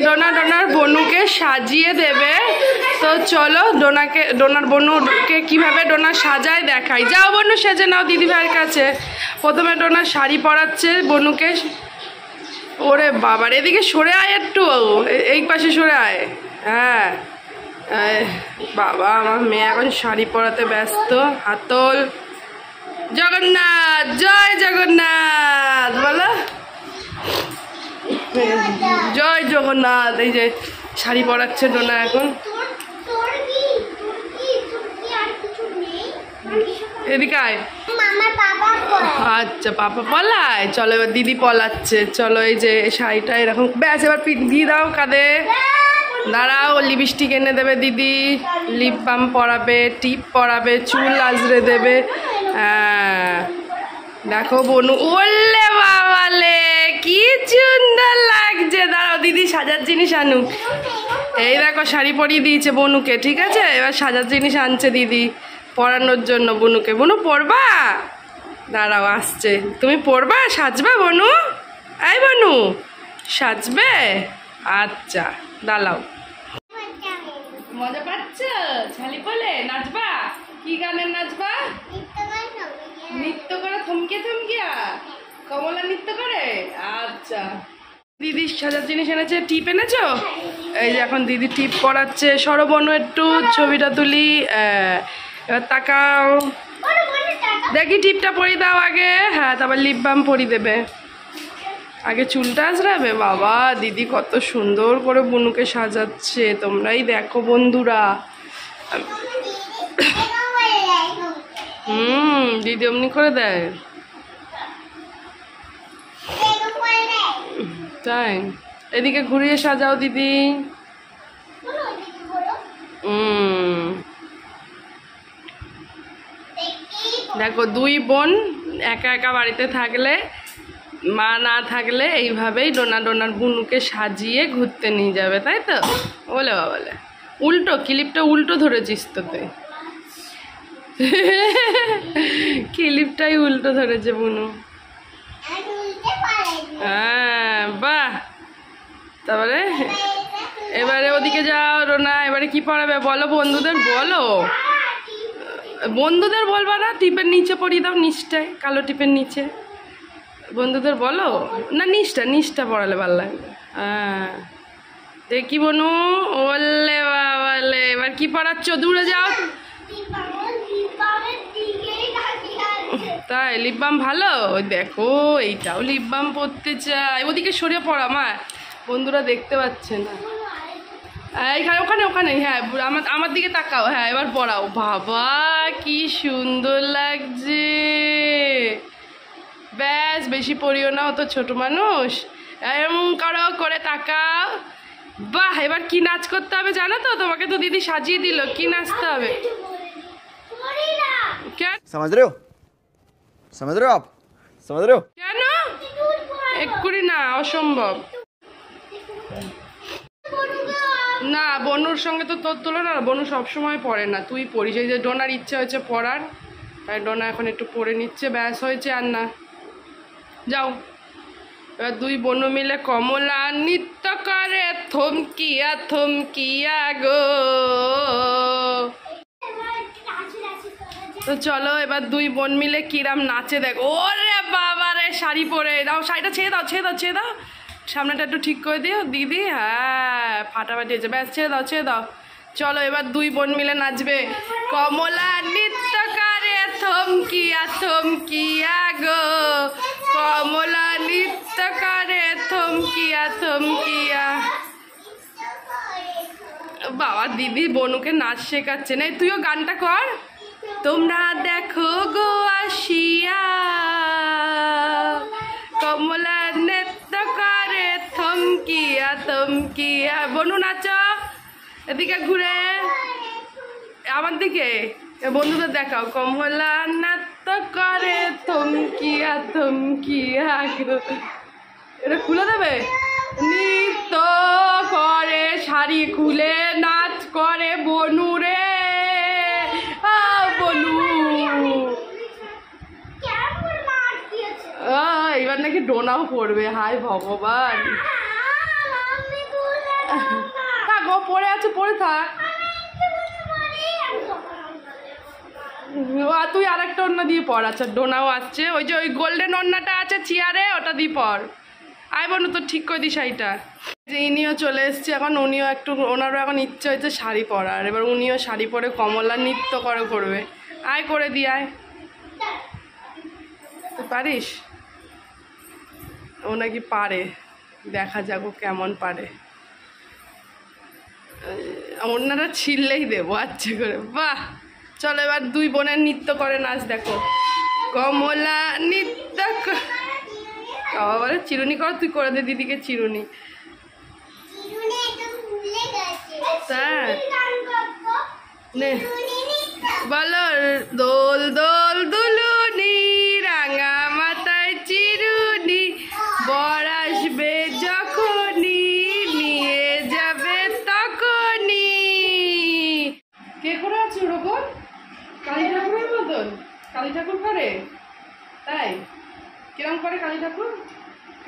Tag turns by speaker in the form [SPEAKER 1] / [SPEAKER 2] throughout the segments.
[SPEAKER 1] Donor বনুকে সাজিয়ে দেবে। তো চলো ডোনার বনুকে কিভাবে ডোনা সাজায় দেখাই। যাও বনু সেজে নাও দিদি ভাইয়ের কাছে। প্রথমে ডোনা শাড়ি পরাচ্ছে বনুকে। ওরে বাবার, এদিকে সরে আয় একটু, এই পাশে সরে আয়। হ্যাঁ বাবা, আমার মেয়ে এখন শাড়ি পরাতে ব্যস্ত। হাতল। জগন্নাথ, জয় জগন্নাথ বলো। জয় জগন্নাথ। এই যে শাড়ি পরাচ্ছে ডোনা এখন। এদিকে আয়। আচ্ছা পাপা পলায়, চলো এবার দিদি পলাচ্ছে। চলো এই যে শাড়িটা এরকম ব্যাস, এবার দিয়ে দাও কাঁধে। দাঁড়াও, লিপস্টিক এনে দেবে দিদি, লিপ বাম পরাবে, টিপ পরাবে, চুল আজরে দেবে। হ্যাঁ দেখো বনু, ওলে বাবালে কি সুন্দর লাগছে। দাঁড়াও দিদি সাজার জিনিস আনুক। এই দেখো শাড়ি পরিয়ে দিয়েছে বনুকে, ঠিক আছে। এবার সাজার জিনিস আনছে দিদি পরানোর জন্য বনুকে। বনু পরবা? দাঁড়াও আসছে। তুমি পরবা, সাজবা বনু? এই বনু সাজবে? আচ্ছা দাঁড়াও। মজা পাচ্ছ? শাড়ি পরলে নাচবা? কি গানের নাচবা? নৃত্য করে থমকে থমকিয়া? কমলা নৃত্য করে? আচ্ছা। দিদি সাজার জিনিস এনেছে, টিপ এনেছো? এই যে এখন দিদি টিপ পরাচ্ছে। সরবনু একটু ছবিটা তুলি। এবার তাকাও, দেখি টিপটা পরিয়ে দাও আগে। হ্যাঁ তারপর লিপ বাম পরিয়ে দেবে। আগে চুলটা আঁচড়াবে। বাবা দিদি কত সুন্দর করে বনুকে সাজাচ্ছে, তোমরাই দেখো বন্ধুরা। দিদি অমনি করে দেয় তাই। এদিকে ঘুরিয়ে সাজাও দিদি। দেখো দুই বোন একা একা বাড়িতে থাকলে, মা না থাকলে এইভাবেই ডোনার বুনুকে সাজিয়ে ঘুরতে নিয়ে যাবে, তাই তো? বলে বাবলে উল্টো ক্লিপটা উল্টো ধরেছিস তো তুই। ক্লিপটাই উল্টো ধরেছে বুনু। হ্যাঁ বাহ। তারপরে এবারে ওদিকে যাও রোনা, এবারে কি পড়াবে বলো বন্ধুদের? বলো বন্ধুদের বলবা না? টিপের নিচে পরিয়ে দাও, নিচটায় কালো টিপের নিচে। বন্ধুদের বলো না, নিচটা পড়ালে ভালো লাগবে। হ্যাঁ দেখি বনু। ওলে বাবালে, এবার কি পড়াচ্ছ? দূরে যাও। তাই লিপ বাম ভালো? দেখো এইটাও লিপ বাম পরতে চাই। ওদিকে সরিয়ে পড়া মা, বন্ধুরা দেখতে পাচ্ছে না। এইখানে ওখানে ওখানে। হ্যাঁ আমার দিকে তাকাও। হ্যাঁ এবার পড়াও। বাবা কি সুন্দর লাগছে। ব্যাস বেশি পড়িও না, অত ছোট মানুষ। এমন করো করে তাকাও। বাহ, এবার কি নাচ করতে হবে জানো তো? তোমাকে তো দিদি সাজিয়ে দিল, কি নাচতে হবে?
[SPEAKER 2] समझ रहे हो? समझ रहे हो आप? समझ रहे हो?
[SPEAKER 1] কেন এক্ষুনি না, অসম্ভব। না বনুর সঙ্গে তো তোর তুলনা, বনু সবসময় পড়ে না, তুই পড়িস। এই যে ডোনার ইচ্ছা হয়েছে পড়ার, তাই ডোনা এখন একটু পড়ে নিচ্ছে। ব্যাস হয়েছে, আর না। যাও এবার দুই বনু মিলে কমলা নৃত্য করে থমকিয়া থমকিয়া গো। তো চলো এবার দুই বোন মিলে কিরাম নাচে দেখো। ওরে বাবা রে, শাড়ি পরে দাও, শাড়িটা ছেড়ে দাও, ছেড়ে দাও, ছেড়ে দাও। সামনেটা একটু ঠিক করে দিও দিদি। হ্যাঁ ফাটাফাটি হয়েছে, ব্যাস ছেড়ে দাও, ছেড়ে দাও। চলো এবার দুই বোন মিলে নাচবে। কমলা নৃত্য করে থমকিয়া থমকিয়া গো, কমলা নৃত্য করে থমকিয়া থমকিয়া। বাবা দিদি বনুকে নাচ শেখাচ্ছে না, তুইও গানটা কর। তোমরা দেখো গো আসিয়া, কমলা নৃত্য করে থমকিয়া থমকিয়া। বনু নাচো, এদিকে ঘুরে আমার দিকে, বন্ধুদের দেখাও। কমলা নৃত্য করে থমকিয়া থমকিয়া। এটা খুলে দেবে। নৃত্য করে শাড়ি খুলে নাচ করে বনু রে। বনু এবার নাকি ডোনাও পড়বে। হায় ভগবান। থাক, ও পড়ে আছে, পড়ে থাক। আর তুই আর একটা ওড়না দিয়ে পর। আচ্ছা, ডোনাও আসছে, ওই যে ওই গোল্ডেন ওড়নাটা আছে চেয়ারে, ওটা দিয়ে পর। আয় বোন, তো ঠিক করে দিস শাড়িটা। যে ইনিও চলে এসছে এখন, উনিও একটু, ওনারও এখন ইচ্ছে হয়েছে শাড়ি পরার। এবার উনিও শাড়ি পরে কমলা নৃত্য করবে। আয় করে দি, আয়। তুই পারিস? ও নাকি পারে, দেখা যাক ও কেমন পারে। ওনারা ছিললেই দেবো আচ্ছা করে। বাহ, চলো এবার দুই বোনের নৃত্য করে নাচ দেখো। কমলা নৃত্য বলে চিরুনি কর, তুই করে দে দিদিকে চিরুনি। তাই নে বলো, দোল দোল দুলুনি রাঙা মাথায় চিরুনি, বর আসবে যখনই নিয়ে যাবে তখনই। কে করে আছে ওরকম? কালী ঠাকুরের মতন? কালী ঠাকুর করে তাই? কিরম করে কালী ঠাকুর?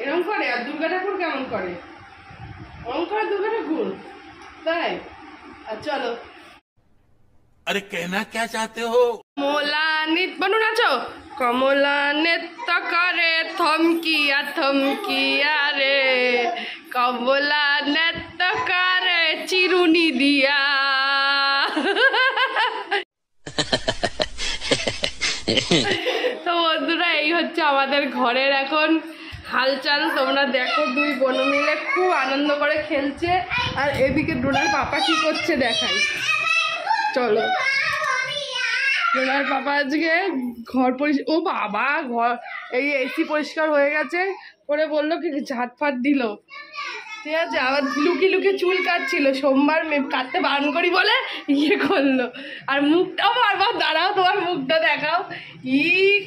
[SPEAKER 1] এরম করে। আর দুর্গা ঠাকুর কেমন করে? ওরম করে দুর্গা ঠাকুর তাই? আর চলো।
[SPEAKER 3] अरे कहना क्या चाहते हो?
[SPEAKER 1] কমলা নৃত্য বানু নাচো। কমলা নৃত্য করে থমকিয়া থমকিয়া রে, কমলা নৃত্য করে চিরুনি দিয়া। তো বন্ধুরা, এই হচ্ছে আমাদের ঘরের এখন হালচাল। তোমরা দেখো, দুই বোন মিলে খুব আনন্দ করে খেলছে। আর এদিকে ডোনার পাপা কি করছে দেখাই, চলো। ডোনার পাপা আজকে ঘর ও বাবা, ঘর এই এসি পরিষ্কার হয়ে গেছে করে বললো কি ঝাঁটফাট দিল, ঠিক আছে। আবার লুকিয়ে লুকিয়ে চুল কাটছিল, সোমবার কাটতে বারণ করি বলে ইয়ে করলো। আর মুখটাও বারবার, দাঁড়াও তোমার মুখটা দেখাও।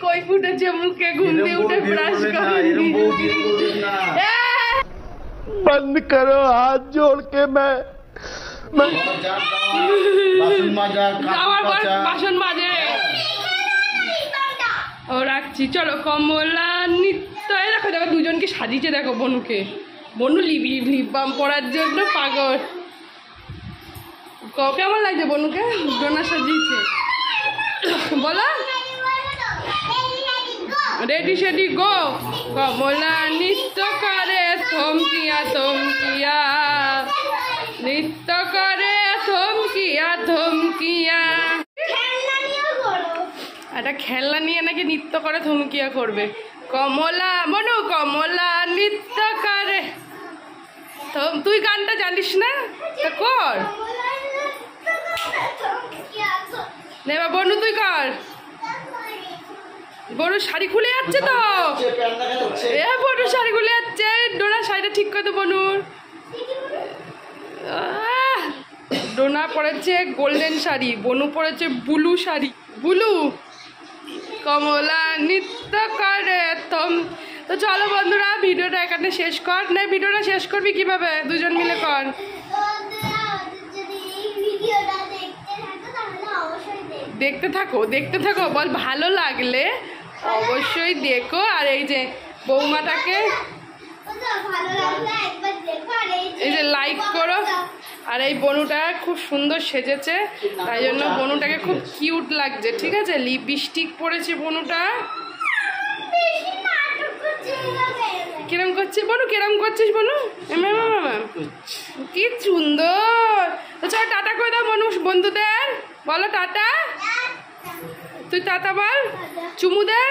[SPEAKER 1] কই ফুটেছে মুখে, ঘুম দিয়ে উঠে ব্রাশ করে।
[SPEAKER 3] बंद करो हाथ जोड़ के मैं
[SPEAKER 1] আমার বাসন মাজে। ও রাখছি, চলো। কমলা নৃত্য, দেখো দেখো দুজনকে সাজিয়েছে দেখো বনুকে। বনু লিপ বাম পরার জন্য পাগল। কেমন লাগছে বনুকে? ডোনা সাজিয়েছে বলো। রেডি সেডি গো। কমলা নৃত্য করে থমকিয়া থমকিয়া, নৃত্য করে থমকিয়া থমকিয়া। একটা খেলনা নিয়ে নাকি নৃত্য করে থমকিয়া করবে। কমলা বনু, কমলা নৃত্য করে। তুই গানটা জানিস না? তা কর নে বনু, তুই কর। বনু শাড়ি খুলে যাচ্ছে তো, এ বনু শাড়ি খুলে যাচ্ছে। ডোনা শাড়িটা ঠিক করে তো বনুর। ডোনা পরেছে গোল্ডেন শাড়ি, বনু পরেছে ব্লু শাড়ি। ব্লু। কমলা নৃত্য করে তো চলো বন্ধুরা, ভিডিওটা এখানে শেষ কর। না, ভিডিওটা শেষ করবি কিভাবে? দুজন মিলে কর। দেখতে থাকো, দেখতে থাকো, বল ভালো লাগলে অবশ্যই দেখো। আর এই যে বৌমাটাকে এই যে লাইক করো। আর এই বনুটা খুব সুন্দর সেজেছে, তাই জন্য বনুটাকে খুব কিউট লাগছে, ঠিক আছে। লিপস্টিক পরেছে বনুটা। কিরম করছিস বনু? কিরম করছিস বনু? কি সুন্দর। তো চল টাটা করে দাও বনু বন্ধুদের, বলো টাটা। তুই টাটা বল, চুমু দে।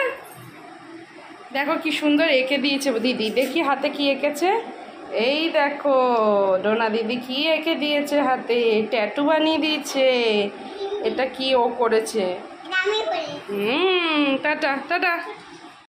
[SPEAKER 1] দেখো কি সুন্দর এঁকে দিয়েছে দিদি, দেখি হাতে কি এঁকেছে। এই দেখো ডোনা দিদি কি এঁকে দিয়েছে হাতে, ট্যাটু বানিয়ে দিয়েছে। এটা কি ও করেছে? Tata tata.